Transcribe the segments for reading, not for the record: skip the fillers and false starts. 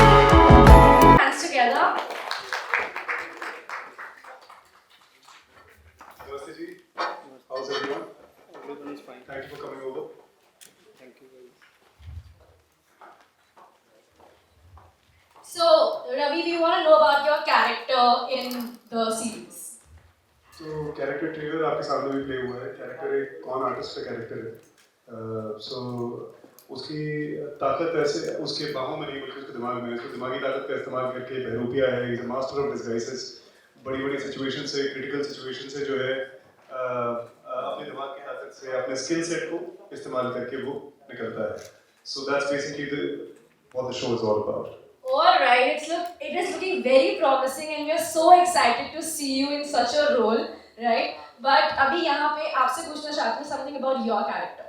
Hands together. Namaste ji. How's everyone? Everyone is fine. Thank you for coming over. Thank you. So, Ravi, we want to know about your character in the series. तो character trailer आपके सामने भी play हुआ है. Character एक कौन artist का character है. सो उसकी ताकत ऐसे उसके बाहों में नहीं बल्कि उसके दिमाग में. उसकी दिमागी ताकत का इस्तेमाल करके बहरूपिया है. Is a master of disguises. बड़ी बड़ी सिचुएशन से, क्रिटिकल सिचुएशन से जो है अपने दिमाग की ताकत से, अपने स्किल सेट को इस्तेमाल करके वो निकलता है. So that's basically what the show is all about. All right, it is looking very promising, and we are so excited to see you in such a role, right? But अभी यहाँ पे आपसे पूछना चाहती हूँ something about your character.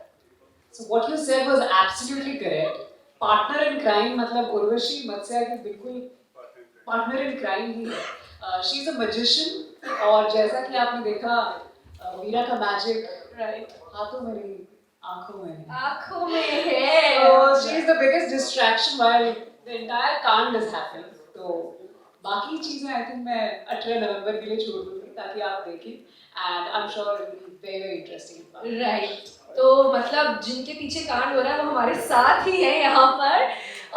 So what you said was absolutely correct. Partner in crime मतलब उर्वशी मत्स्या की बिल्कुल partner in crime ही है. She is a magician और जैसा कि आपने देखा वीरा का magic Right. हाथों में नहीं आँखों में है. आँखों में है. So she is the biggest distraction while the entire कांड is happening. तो बाकी चीजें I think मैं 18 नवंबर के लिए छोड़ दूँगी ताकि आप देखें. And I'm sure it will be very interesting. Right. तो मतलब जिनके पीछे कांड हो रहा है वो हमारे साथ ही है यहाँ पर.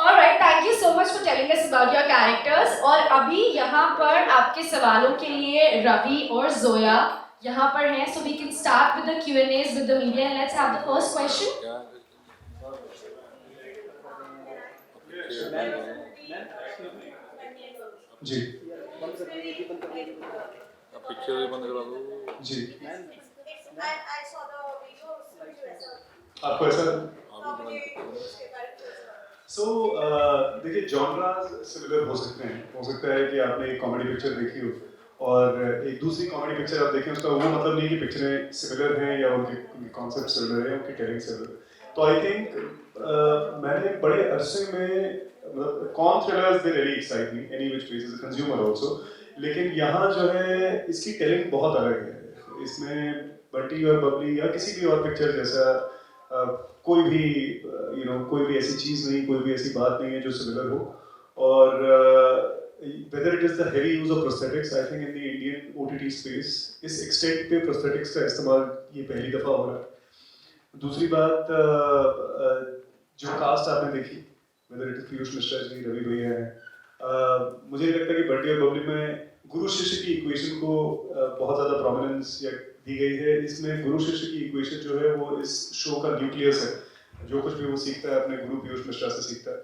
Alright, thank you so much for telling us about your characters. और अभी यहाँ पर आपके सवालों के लिए रवि और जोया यहाँ पर हैं. So we can start with the Q&As with the media and let's have the first question. जी पिक्चर भी बंद करा दो जी. I saw the video. आपको ऐसा So, देखिए जॉनरास सिमिलर हो सकते हैं. हो सकता है कि आपने एक कॉमेडी पिक्चर देखी हो और एक दूसरी कॉमेडी पिक्चर आप देखें, उसका वो मतलब नहीं कि पिक्चरें सिमिलर हैं या उनके कॉन्सेप्ट सिमिलर हैं, उनकी टेलिंग सिमिलर. तो आई थिंक मैंने बड़े अरसे में मतलब con thrillers they really excite me any which ways as a consumer also. लेकिन यहाँ जो है इसकी टेलिंग बहुत अलग है. इसमें बंटी और बबली या किसी भी और पिक्चर जैसा कोई भी कोई भी ऐसी चीज़ नहीं, कोई भी ऐसी बात नहीं है जो सिमिलर हो. और whether it is the heavy use of prosthetics, I think in the Indian OTT space इस extent पे prosthetics का इस्तेमाल ये पहली दफ़ा हो रहा है. दूसरी बात जो कास्ट आपने देखी, whether it is Piyush Mishra ji, Ravi भैया हैं, मुझे नहीं लगता कि बंटी और बबली में गुरु शिष्य की इक्वेशन को बहुत ज़्यादा प्रोमिनेंस या दी गई है. इसमें गुरु शिष्य की इक्वेशन जो है वो इस शो का न्यूक्लियस है. जो कुछ भी वो सीखता है अपने गुरु पीयूष मिश्रा से सीखता है.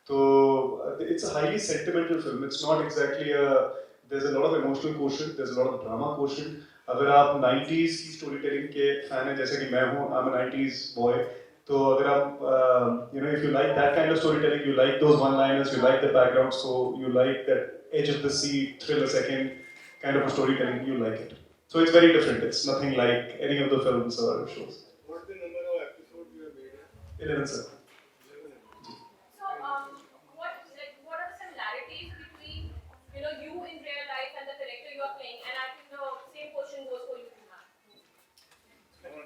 तो it's a highly sentimental film. It's not exactly there's a lot of emotional quotient, there's a lot of drama quotient. अगर आप 90s की स्टोरी टेलिंग के फैन हैं जैसे कि मैं हूँ, I'm a 90s boy, तो अगर आप if you like that kind of storytelling, you like those one-liners, you like the background score, you like that edge of the seat, thrill a second kind of a storytelling, you like it. So it's very different. It's nothing like any of the films or shows. What's the number of episodes you have made? 11, sir. so what are the similarities between you in real life and the character you are playing? And I think the same question goes for you.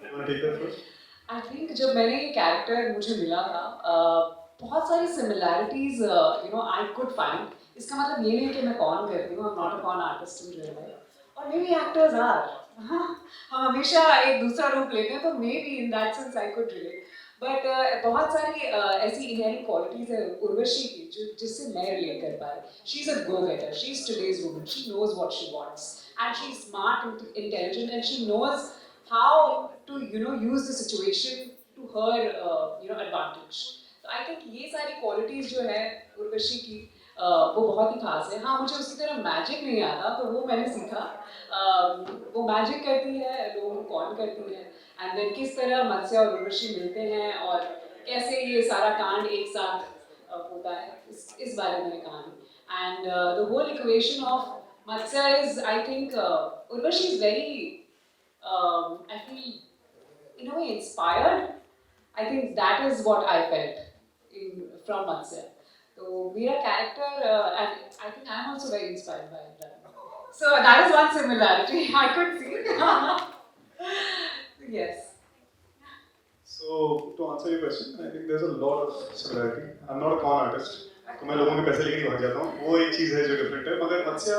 You want to take that first? I think जब मैंने ये character मुझे मिला था बहुत सारी similarities I could find. इसका मतलब ये नहीं कि मैं कौन करती हूँ. I'm not a con artist in real life. और maybe actors are. हम हमेशा एक दूसरा रूप लेते हैं, तो maybe in that sense I could relate. But बहुत सारी ऐसी inherent qualities है उर्वशी की जिससे मैं relate कर पा रही. She's a go-getter. She's today's woman. She knows what she wants, and she's smart and intelligent, and she knows how to use the situation to her advantage. So I think ये सारी qualities जो है उर्वशी की वो बहुत ही खास है. हाँ, मुझे उसकी तरह मैजिक नहीं आता, तो वो मैंने सीखा. वो मैजिक करती है, लोगों को कॉन करती है, एंड देन किस तरह मत्स्य और उर्वशी मिलते हैं और कैसे ये सारा कांड एक साथ होता है, इस बारे में मैंने कहानी. And the whole equation of Matsya is, I think, Urvashi is very, I feel, in a way, inspired. I think that is what I felt from Matsya. So, Meera character, and I think I'm also very inspired by it. So, that is one similarity I could see. Yes. So, to answer your question, I think there's a lot of similarity. I'm not a con artist. तो मैं लोगों के पैसे लेके नहीं भाग जाता हूँ, वो एक चीज़ है जो डिफरेंट है. मगर मत्स्या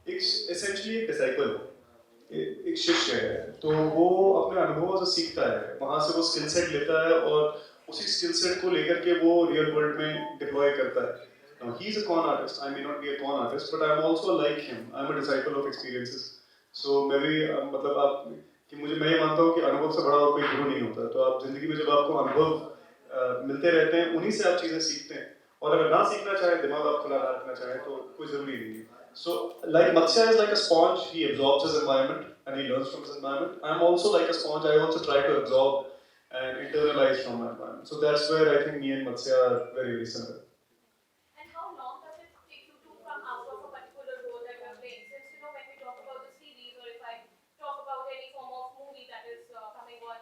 एक एसेंशियली एक डिसाइपल है, एक शिष्य है, तो वो अपने अनुभवों से सीखता है, वहाँ से वो स्किल सेट लेता है और उसी स्किल सेट को लेकर के वो रियल वर्ल्ड में डिप्लॉय करता है. Now, he's a con artist. I may not be a con artist, but I'm also like him. I'm a disciple of experiences. So मैं भी मतलब आप कि मैं ये मानता हूँ कि अनुभव से बड़ा और कोई गुरु नहीं होता. तो आप जिंदगी में जब आपको अनुभव मिलते रहते हैं, उन्हीं से आप चीज़ें सीखते हैं. और अगर ना सीखना चाहे, दिमाग आप खुला ना रखना चाहे, तो कोई जरूरी नहीं है. So like Matsya is like a sponge. He absorbs his environment and he learns from his environment. I'm also like a sponge. I also try to absorb and internalize from my environment. So that's where I think me and Matsya are very, very similar. And how long does it take you to come out of a particular role that you're playing? Since when we talk about the series, or if I talk about any form of movie that is coming on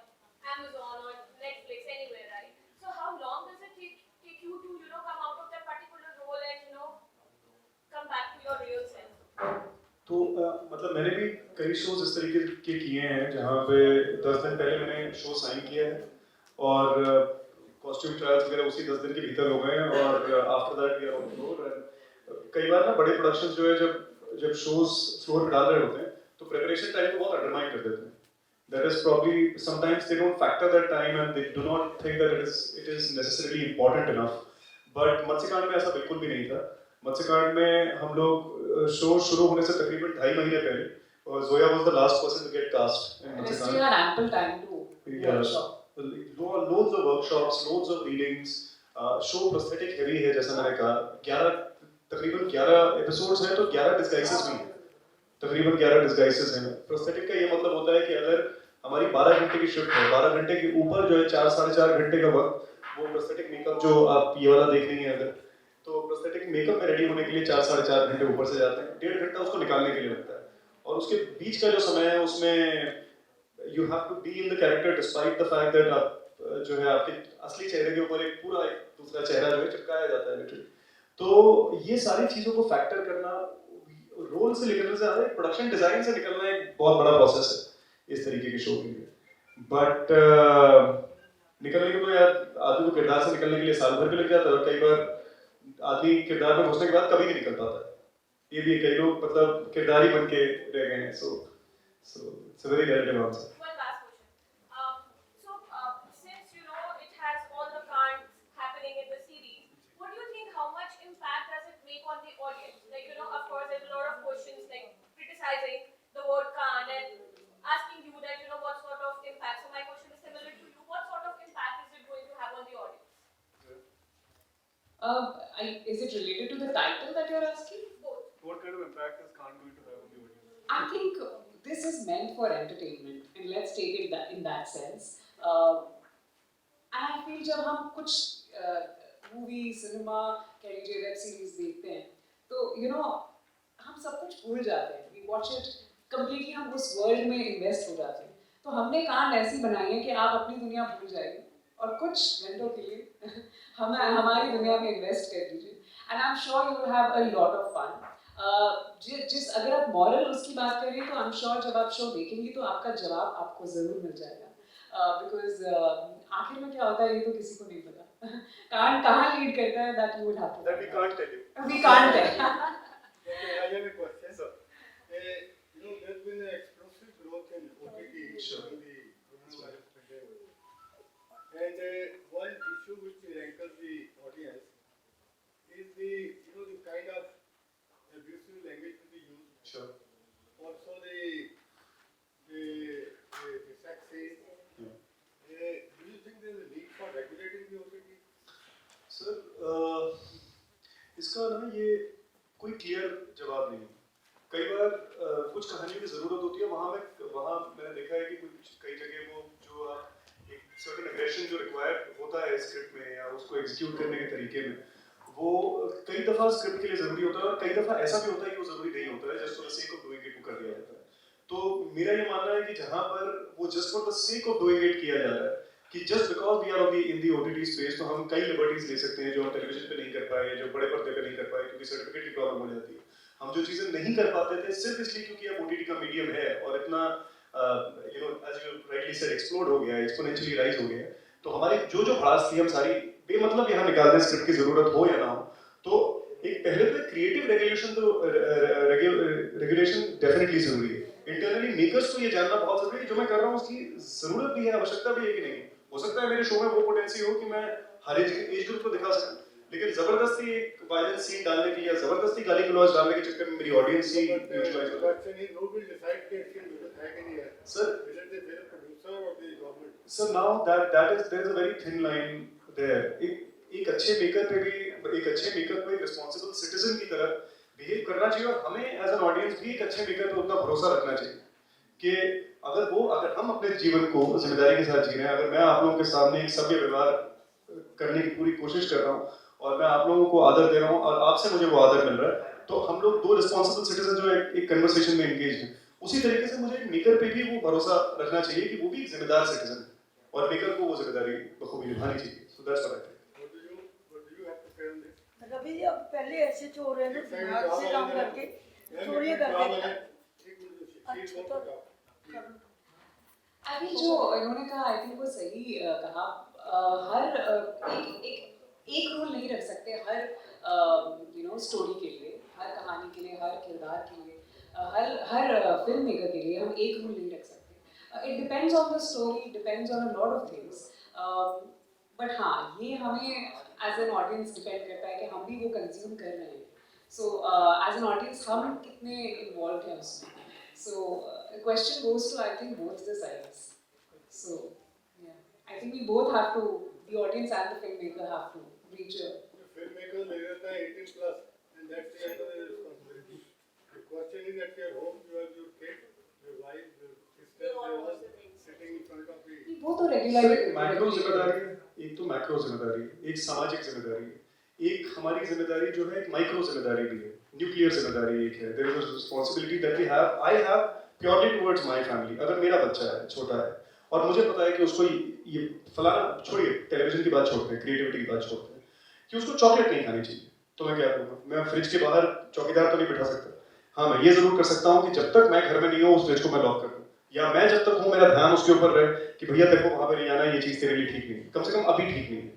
Amazon or Netflix, anywhere, right? So how long does it take you to come out of that particular role and come back to your real self? तो मतलब मैंने भी कई shows इस तरीके के किए हैं जहाँ पे 10 दिन पहले मैंने शो साइन किया है और कॉस्ट्यूम ट्रायल्स वगैरह उसी 10 दिन के भीतर हो गए हैं और after that we are on floor. And कई बार ना बड़े प्रोडक्शंस जो है जब शोज फ्लोर पे डाल रहे होते हैं तो प्रिपरेशन टाइम को बहुत अंडरमाइन कर देते हैं. That is probably sometimes they don't factor that time and they do not think that it is necessarily important enough. But मत्स्यकांड में ऐसा बिल्कुल भी नहीं था. मत्स्यकांड में हम लोग शो शुरू होने से तकरीबन 2.5 महीने पहले और Zoya was the last person to get cast in And I still मत्स्यकांड. had ample time to workshop. Loads of workshops, loads of readings. Show prosthetic heavy है जैसा मैंने कहा. तकरीबन 11 एपिसोड्स हैं तो 11 डिस्गाइसेस भी हैं. तकरीबन 11 डिस्गाइसेस हैं. प्रोस्थेटिक का ये मतलब होता है कि अगर हमारी 12 घंटे की शिफ्ट है, 12 घंटे के ऊपर जो है 4-4.5 घंटे का वक्त वो प्रोस्थेटिक मेकअप जो आप ये वाला देख रही हैं अगर, तो प्रोस्थेटिक मेकअप में रेडी होने के लिए 4-4.5 घंटे ऊपर से जाते हैं. 1.5 घंटा उसको निकालने के लिए लगता है और उसके बीच का जो समय है उसमें you have to be in the character despite the fact that आप जो है आपके असली चेहरे के ऊपर एक दूसरा चेहरा जो है चिपकाया जाता है लिटरली. तो ये सारी चीज़ों को फैक्टर करना रोल से निकलने से ज़्यादा प्रोडक्शन डिजाइन से निकलना एक बहुत बड़ा प्रोसेस है इस तरीके के शो के लिए. बट निकलने के तो यार आदमी को किरदार से निकलने के लिए साल भर भी लग जाता है और कई बार आदमी किरदार में घुसने के बाद कभी नहीं निकल पाता. ये भी कई लोग मतलब किरदार ही बन के रह गए हैं. So it's a very relative answer. One last question. Since it has all the cards happening in the series, what do you think? How much impact does it make on the audience? Like of course, there's a lot of questions like criticizing the word Khan and asking you that what sort of impact. So my question is similar to you. What sort of impact is it going to have on the audience? Is it related to the title that you're asking? Both. What kind of impact is Khan going to have on the audience? I think this is meant for entertainment, and let's take it in that sense. And I feel जब हम कुछ movie, cinema, कह लीजिए web series देखते हैं, तो हम सब कुछ भूल जाते हैं. We watch it completely, हम उस वर्ल्ड में इन्वेस्ट हो जाते हैं. तो हमने कान ऐसी बनाई है कि आप अपनी दुनिया भूल जाएंगे और कुछ घंटों के लिए हमारी दुनिया में इन्वेस्ट कर दीजिए. And I am sure you will have a lot of fun. अगर आप मॉरल उसकी बात करें तो आई एम श्योर जब आप शो देखेंगे तो आपका जवाब आपको ज़रूर मिल जाएगा. बिकॉज आखिर में क्या होता है ये तो किसी को नहीं पता. कहाँ लीड करता है that you would have to. That we can't tell you. We can't tell. Okay, I have a question. Sir. There's been an explosive growth in OTT Sure. in the coronavirus pandemic. And one issue which rankles the audience is the kind of abusive language to be used. Sure. Also the इसका ना ये कोई clear जवाब नहीं है। कई बार कुछ कहानियों की ज़रूरत होती है, वहाँ मैंने देखा है कि कुछ कई जगह वो जो आप एक सर्टेन एग्रेशन जो रिक्वायर्ड होता है स्क्रिप्ट में या उसको एग्जीक्यूट करने के तरीके में, वो कई दफ़ा स्क्रिप्ट के लिए ज़रूरी होता है और कई दफ़ा ऐसा भी होता है कि वो ज़रूरी नहीं होता है, just for the sake of doing it वो कर दिया जाता है। तो मेरा ये मानना है कि जहाँ पर वो just for the sake of doing it किया जा रहा है, कि just because we are in the OTT space, तो हम कई लिबर्टीज ले सकते हैं जो हम टेलीविजन पे नहीं कर पाए, जो बड़े पर्दे पे नहीं कर पाए क्योंकि सर्टिफिकेट की प्रॉब्लम हो जाती है। हम जो चीज़ें नहीं कर पाते थे सिर्फ इसलिए क्योंकि अब OTT का मीडियम है और इतना as you rightly said explode हो गया है, एक्सपोनेंशियली राइज हो गया है, तो हमारी जो भड़ास थी हम सारी बेमतलब यहाँ निकाल दें, स्क्रिप्ट की ज़रूरत हो या ना हो। तो एक पहले तो क्रिएटिव रेगुलेशन रेगुलेशन डेफिनेटली ज़रूरी है। इंटरनली मेकर्स को ये जानना बहुत ज़रूरी है कि जो मैं कर रहा हूँ उसकी ज़रूरत भी है, आवश्यकता भी है कि नहीं। हो सकता है मेरे शो में वो पोटेंसी हो कि मैं हर एज ग्रुप को दिखा सकूं, लेकिन जबरदस्ती एक वायलेंस सीन डालने की या जबरदस्ती गाली गलौज डालने के चक्कर में मेरी ऑडियंस ही न्यूट्रलाइज हो जाती है। Sir now that is there is a very thin line there. एक अच्छे मेकर पे भी, एक अच्छे मेकर को एक रिस्पांसिबल सिटीजन की तरह बिहेव करना चाहिए और हमें एज एन ऑडियंस भी एक अच्छे मेकर पे उतना भरोसा रखना चाहिए कि अगर हम अपने जीवन को जिम्मेदारी के साथ जी रहे हैं, अगर मैं आप लोगों के सामने एक सभ्य व्यवहार करने की पूरी कोशिश कर रहा हूँ और मैं आप लोगों को आदर दे रहा हूँ और आपसे मुझे वो आदर मिल रहा है, तो हम लोग दो रिस्पॉन्सिबल सिटीजन जो एक कन्वर्सेशन में एंगेज हैं, उसी तरीके से मुझे मेकर पे भी वो भरोसा रखना चाहिए कि वो भी एक जिम्मेदार सिटीजन है और मेकर को वो जिम्मेदारी बखूबी निभानी चाहिए। So that's what I think. Ravi ji, अब पहले ऐसे चोर हैं ना, दिमाग से काम करके चोरी करते अच्छा तो अभी जो इन्होंने कहा आई थिंक वो सही कहा। हर एक रूल नहीं रख सकते हर स्टोरी के लिए, हर कहानी के लिए, हर किरदार के लिए, हर फिल्म मेकर के लिए हम एक रूल नहीं रख सकते। It depends on the story, depends on a lot of things. But हाँ, ये हमें एज एन ऑडियंस डिपेंड करता है कि हम भी वो कंज्यूम कर रहे हैं। सो एज एन ऑडियंस हम कितने इन्वॉल्व हैं उसमें। So the question goes to, I think, both the sides. So yeah, I think we both have to, the audience and the filmmaker have to reach a. The filmmaker is 18 plus, and that's the end of the responsibility. The question is at your home, you have your kid, your wife, your sister, they all sitting in front of the. वो तो regular macro जिम्मेदारी है, एक तो macro जिम्मेदारी है, एक सामाजिक जिम्मेदारी है, एक हमारी जिम्मेदारी जो है एक माइक्रो जिम्मेदारी भी है, न्यूक्लियर जिम्मेदारी एक है। There is a responsibility that we have, I have purely towards my family. अगर मेरा बच्चा है, छोटा है और मुझे पता है कि उसको ये फलाना, छोड़िए टेलीविजन की बात छोड़ते हैं, क्रिएटिविटी की बात छोड़ते हैं, कि उसको चॉकलेट नहीं खानी चाहिए, तो मैं क्या करूँगा? मैं फ्रिज के बाहर चौकीदार तो नहीं बिठा सकता। हाँ, मैं ये जरूर कर सकता हूँ कि जब तक मैं घर में नहीं हूँ उस फ्रिज को मैं लॉक कर दूँ, या मैं जब तक हूँ मेरा ध्यान उसके ऊपर रहे कि भैया तेरे को वहाँ पे नहीं आना, ये चीज़ तेरे लिए ठीक नहीं है, कम से कम अभी ठीक नहीं है।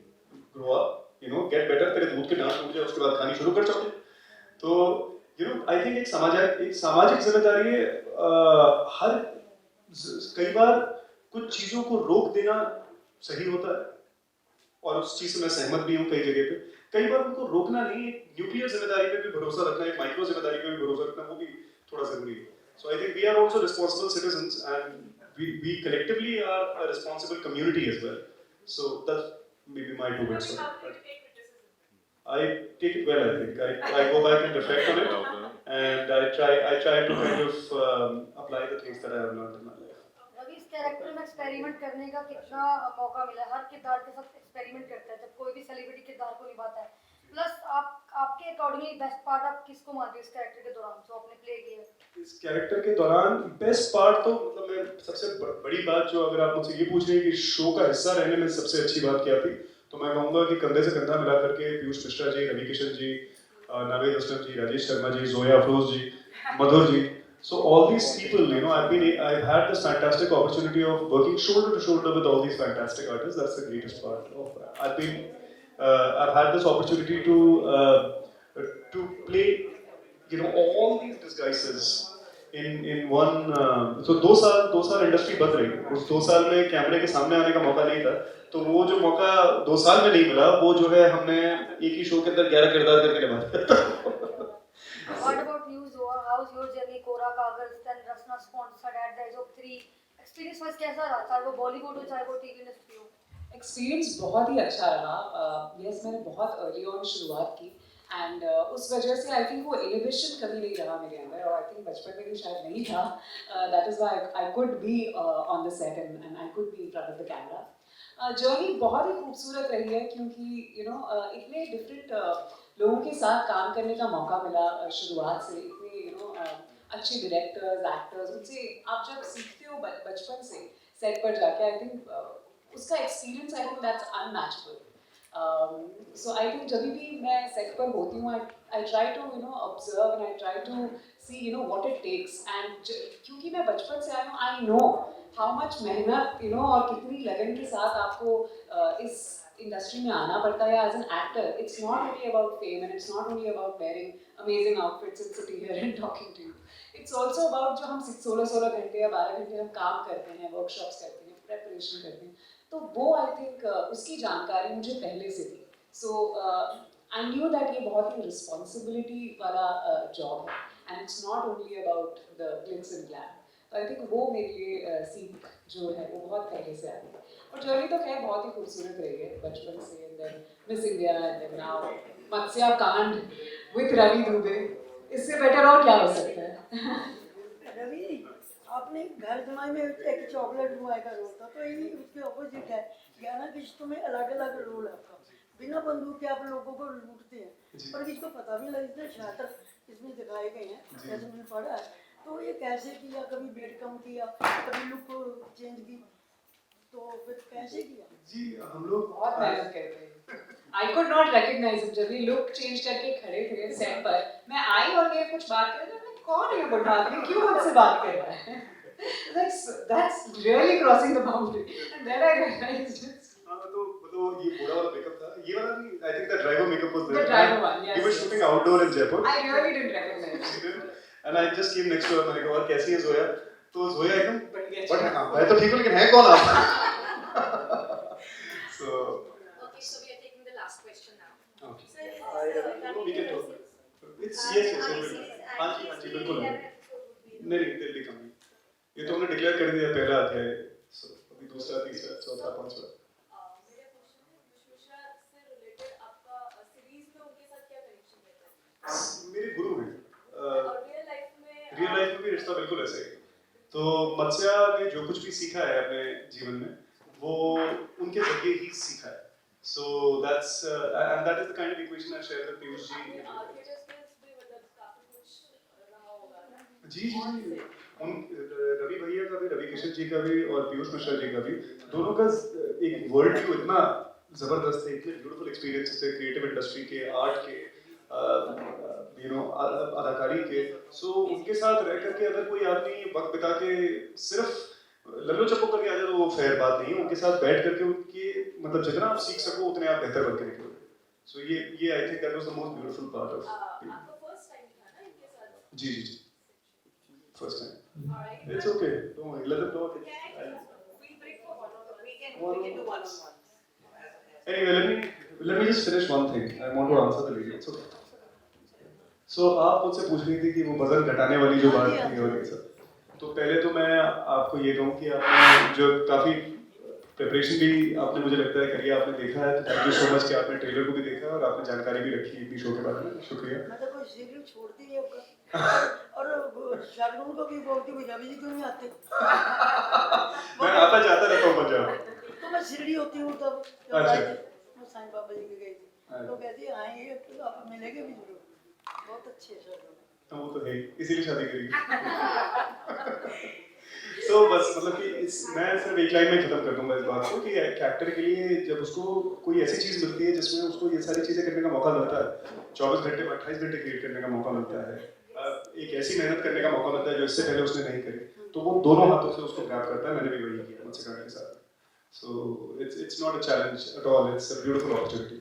ग्रो अप, गेट बेटर, तेरे दूध के दांत टूट जाए उसके बाद खानी शुरू कर चॉकलेट। तो आई थिंक एक सामाजिक जिम्मेदारी है। कई बार कुछ चीज़ों को रोक देना सही होता है और उस चीज़ से मैं सहमत भी हूँ कई जगह पे। कई बार उनको रोकना नहीं, एक न्यूक्लियर जिम्मेदारी पे भी भरोसा रखना, एक माइक्रो जिम्मेदारी पे भी भरोसा रखना, वो भी थोड़ा जरूरी है। So I think we are also responsible citizens and we collectively are a responsible community as well. So that's maybe my two bits. How do you take criticism? I take it well, I think. I go back and reflect on it and I try to kind of apply the things that I have learned in my life. Ravi, इस character में experiment करने का कितना मौका मिला? हर किरदार के साथ एक्सपेरिमेंट करता है जब कोई भी सेलिब्रिटी किरदार को निभाता है। प्लस आपके अकॉर्डिंगली बेस्ट पार्ट आप किसको मानते हो इस कैरेक्टर के दौरान जो आपने प्ले किया? इस कैरेक्टर के दौरान बेस्ट पार्ट तो मतलब मैं सबसे बड़ी बात जो अगर आप मुझसे ये पूछ रहे हैं कि शो का हिस्सा रहने में सबसे अच्छी बात क्या थी, तो मैं कहूँगा कि कंधे से कंधा मिला करके पीयूष मिश्रा जी, रवि किशन जी, नावेद असलम जी, राजेश शर्मा जी, जोया अफरोज जी, मधुर जी, so all these people, I've had this fantastic opportunity of working shoulder to shoulder with all these fantastic artists. That's the greatest part of I've had this opportunity to play all these disguises in one. So 2 साल industry बंद रही, उस 2 साल में कैमरे के सामने आने का मौका नहीं था, तो वो जो मौका 2 साल में नहीं मिला, वो जो है हमने एक ही शो के अंदर 11 किरदार करके निभाया। What about you, Zoa? How's your journey? Kora Kaagaz, then Rasna sponsored at the age of 3. Experience wise कैसा रहा? चाहे वो बॉलीवुड हो चाहे वो टीवी इंडस्ट्री हो। एक्सपीरियंस बहुत ही अच्छा रहा। यस, मैंने बहुत अर्ली ऑन शुरुआत की एंड उस वजह से आई थिंक वो इनिबिशन कभी नहीं रहा मेरे अंदर, और आई थिंक बचपन में भी शायद नहीं था. That is why I could be on the set and I could be in front of the camera. Journey बहुत ही खूबसूरत रही है, क्योंकि यू नो इतने डिफरेंट लोगों के साथ काम करने का मौका मिला शुरुआत से. इतने यू नो अच्छे डायरेक्टर्स, एक्टर्स, उनसे आप जब सीखते हो बचपन से सेट पर जाके, आई थिंक उसका experience I think that's unmatchable. So I think जब भी मैं सेट पर होती हूँ, I try to you know observe and I try to see you know what it takes, and क्योंकि मैं बचपन से आई हूँ, I know how much मेहनत you know और कितनी लगन के साथ आपको इस इंडस्ट्री में आना पड़ता है as an actor. It's not only about fame and it's not only about wearing amazing outfits and sitting here and talking to you. It's also about जो हम 16 घंटे या 12 घंटे हम काम करते हैं, वर्कशॉप्स करते हैं, प्रेपरेशन करते हैं, तो वो आई थिंक उसकी जानकारी मुझे पहले से थी. सो आई न्यू दैट ये बहुत ही रिस्पॉन्सिबिलिटी वाला जॉब है, and it's not only about the Glitz and glam. तो आई थिंक वो मेरे लिए सीख जो है वो बहुत पहले से आई है. और जर्नी तो खैर बहुत ही खूबसूरत रही है बचपन से, and then Miss India and then now Matsya Kaand with Ravi Dubey. इससे बेटर और क्या हो सकता है. रवि, आपने घर जमाई में एक चॉकलेट बॉय का रोल था, तो ये उसके ऑपोजिट है. 11 किश्तों में अलग अलग रोल है आपका. बिना बंदूक के आप लोगों को लूटते हैं, पर किसको पता भी नहीं, इतने शातिर इसमें दिखाए गए हैं जैसे मैंने पढ़ा है. तो ये कैसे किया, कभी वेट कम किया, कभी लुक चेंज की, तो फिर कैसे किया? जी हम लोग बहुत मेहनत करते हैं. I could not recognise him. जब ये लुक चेंज करके खड़े थे सेट पर, मैं आई और ये कुछ बात कर रही थी, कौन है बुढ़ा आदमी, क्यों मुझसे बात कर रहा है. That's really crossing the boundary. And then I realized it's तो ये पूरा वाला मेकअप था, ये वाला नहीं. I think the driver makeup was there. The driver one, yes, We were yes. shooting outdoor in Jaipur. I really didn't recognize it. And I just came next to her. मैंने कहा और कैसी है जोया? तो जोया एकदम बढ़िया बट चीज़. हाँ मैं तो ठीक हूँ, लेकिन है कौन आप? So Okay, so we are taking the last question now. okay. So We can talk. It's yes हाँ जी बिल्कुल. नहीं दिल्ली कम नहीं. ये तो हमने डिक्लेयर कर दिया पहला अध्याय. So अभी दूसरा, तीसरा, चौथा, पांचवा. मेरा क्वेश्चन है विश्वेश्वर से रिलेटेड आपका सीरीज में उनके साथ क्या कनेक्शन रहता है? मेरे गुरु हैं. और रियल लाइफ में भी रिश्ता बिल्कुल ऐसे ही. तो मत्स्या ने जो कुछ भी सीखा है अपने जीवन में, वो उनके जरिए ही सीखा है. So that's and that is the kind of equation I share with Piyush ji. Theatre skills भी मतलब काफी कुछ रहा होगा ना. जी उन रवि भैया का भी, रवि किशन जी का भी और पीयूष मिश्रा जी का भी, दोनों का एक वर्ल्ड व्यू इतना जबरदस्त है, इतने ब्यूटीफुल एक्सपीरियंसेस है क्रिएटिव इंडस्ट्री के, आर्ट के, यू नो अदाकारी के. सो उनके साथ रह करके अगर कोई आदमी वक्त बिता के सिर्फ लल्लो चप्पो करके आ जाए तो वो फेयर बात नहीं है. उनके साथ बैठ करके उनके मतलब जितना आप सीख सको उतने आप बेहतर बन के निकलोगे. सो ये I think that was the most beautiful part of. आपका फर्स्ट टाइम था ना इनके साथ? जी first time. Alright. It's okay. Don't worry. Let them talk. We break for one on one. We can do one on one. Anyway, let me just finish one thing. I want to answer the lady. It's okay. So आप मुझसे पूछ रही थी कि वो वजन घटाने वाली जो बात थी और ये सब. तो पहले तो मैं आपको ये कहूँ कि आपने जो काफ़ी प्रिपरेशन भी आपने मुझे लगता है करी है, आपने देखा है. तो थैंक यू सो मच कि आपने ट्रेलर को भी देखा है और आपने जानकारी भी रखी है इतनी शो के बारे में. शुक्रिया. मैं तो कोई सीरियल छोड़ती नहीं होगा. और शार्दुल को भी बोलती हूँ रवि जी क्यों नहीं आते. मैं आता जाता रहता हूँ पंजाब. तो मैं शिरडी होती हूँ तब अच्छा. मैं साईं बाबा जी के गई थी, तो कहती है आएंगे तो आप मिलेंगे भी जरूर. बहुत अच्छे हैं शार्दुल. वो तो है, इसीलिए शादी करी. तो बस मतलब कि मैं सिर्फ एक लाइन में खत्म कर दूंगा इस बात को कि एक एक्टर के लिए जब उसको कोई ऐसी चीज़ मिलती है जिसमें उसको ये सारी चीज़ें करने का मौका मिलता है, 24 घंटे में 28 घंटे क्रिएट करने का मौका मिलता है, एक ऐसी मेहनत करने का मौका मिलता है जो इससे पहले उसने नहीं करी, तो वो दोनों हाथों से उसको ग्रैब करता है. मैंने भी वही किया मत्स्या के साथ. So it's not a challenge at all, it's a beautiful opportunity.